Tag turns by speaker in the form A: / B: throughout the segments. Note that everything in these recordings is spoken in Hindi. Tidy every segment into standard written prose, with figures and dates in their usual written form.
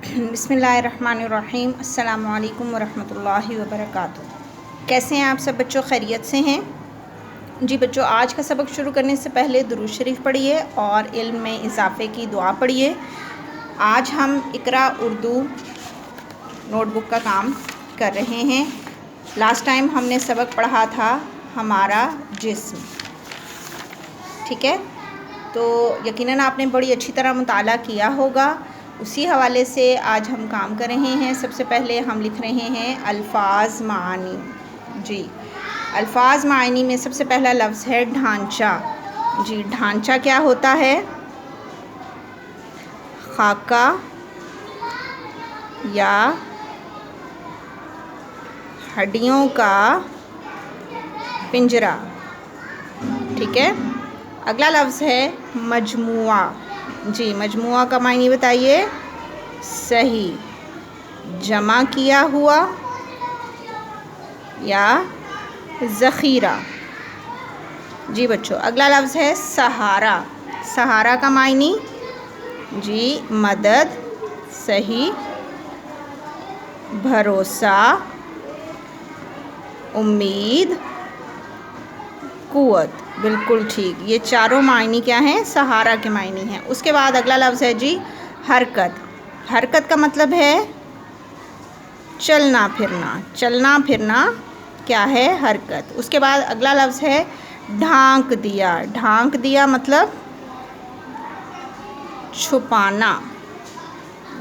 A: बिस्मिल्लाहिर्रहमानिर्रहीम। अस्सलामु अलैकुम वरहमतुल्लाहि वबरकातुहू। कैसे हैं आप सब बच्चों? खैरियत से हैं जी बच्चों। आज का सबक शुरू करने से पहले दुरूद शरीफ पढ़िए और इल्म में इजाफ़े की दुआ पढ़िए। आज हम इकरा उर्दू नोटबुक का काम कर रहे हैं। लास्ट टाइम हमने सबक पढ़ा था हमारा जिस्म, ठीक है? तो यकीनन आपने बड़ी अच्छी तरह मुताला किया होगा। उसी हवाले से आज हम काम कर रहे हैं। सबसे पहले हम लिख रहे हैं अल्फाज मानी। जी, अल्फाज मानी में सबसे पहला लफ्ज़ है ढांचा। जी, ढांचा क्या होता है? खाका या हड्डियों का पिंजरा, ठीक है। अगला लफ्ज़ है मजमुआ। जी, मजमुआ का मायने बताइए। सही, जमा किया हुआ या ज़ख़ीरा। जी बच्चों, अगला लफ्ज़ है सहारा। सहारा का मायने जी मदद, सही, भरोसा, उम्मीद, कुव्वत। बिल्कुल ठीक, ये चारों मायने क्या हैं? सहारा के मायने हैं। उसके बाद अगला लफ्ज़ है जी हरकत। हरकत का मतलब है चलना फिरना। चलना फिरना क्या है? हरकत। उसके बाद अगला लफ्ज़ है ढांक दिया। ढांक दिया मतलब छुपाना।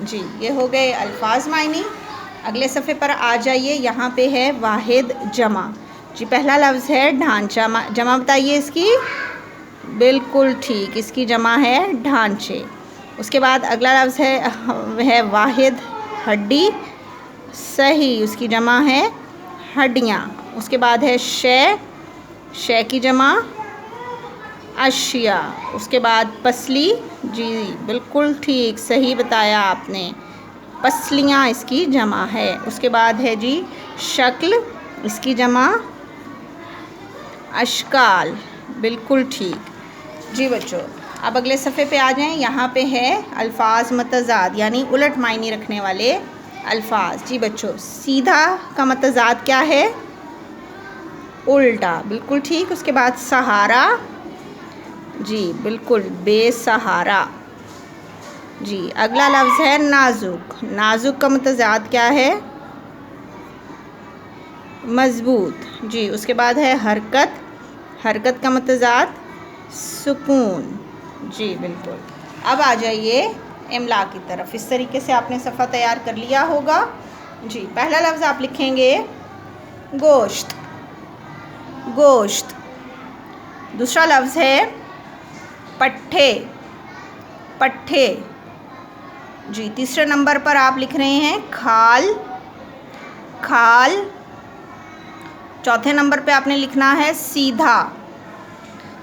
A: जी, ये हो गए अल्फाज मायने। अगले सफ़े पर आ जाइए। यहाँ पे है वाहिद जमा। जी, पहला लफ्ज़ है ढांचा। जमा बताइए इसकी। बिल्कुल ठीक, इसकी जमा है ढांचे। उसके बाद अगला लफ्ज़ है वाहिद हड्डी। सही, उसकी जमा है हड्डियाँ। उसके बाद है शय। शय की जमा अशिया। उसके बाद पसली। जी बिल्कुल ठीक, सही बताया आपने, पसलियाँ इसकी जमा है। उसके बाद है जी शक्ल। इसकी जमा अशकाल। बिल्कुल ठीक जी बच्चों। अब अगले सफ़े पे आ जाएं। यहाँ पे है अल्फाज मतज़ाद, यानी उलट मायने रखने वाले अल्फाज। जी बच्चों, सीधा का मतज़ाद क्या है? उल्टा। बिल्कुल ठीक। उसके बाद सहारा। जी बिल्कुल, बेसहारा। जी, अगला लफ्ज़ है नाजुक। नाजुक का मतज़ाद क्या है? मज़बूत। जी, उसके बाद है हरकत। हरकत का मतज़ाद सुकून। जी बिल्कुल। अब आ जाइए इमला की तरफ। इस तरीके से आपने सफ़ा तैयार कर लिया होगा। जी, पहला लफ्ज़ आप लिखेंगे गोश्त। गोश्त। दूसरा लफ्ज़ है पट्ठे। पट्ठे। जी, तीसरे नंबर पर आप लिख रहे हैं खाल। खाल। चौथे नंबर पे आपने लिखना है सीधा।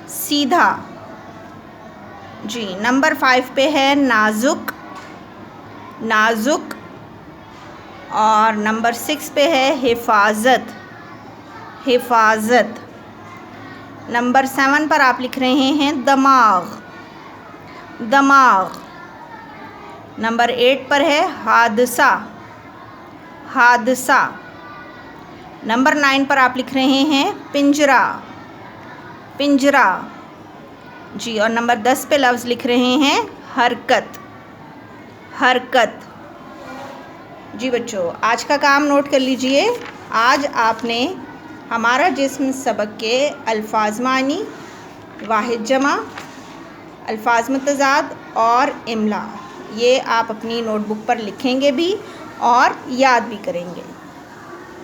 A: सीधा। जी, नंबर 5 पे है नाजुक। नाजुक। और नंबर 6 पे है हिफाजत। हिफाजत। नंबर 7 पर आप लिख रहे हैं दमाग। दमाग। नंबर 8 पर है हादसा। हादसा। नंबर 9 पर आप लिख रहे हैं पिंजरा। पिंजरा। जी, और नंबर 10 पे लफ्ज़ लिख रहे हैं हरकत। हरकत। जी बच्चों, आज का काम नोट कर लीजिए। आज आपने हमारा जिस्म सबक के अल्फाज मानी, वाहिद जमा, अल्फाज मतज़ाद और इमला, ये आप अपनी नोटबुक पर लिखेंगे भी और याद भी करेंगे।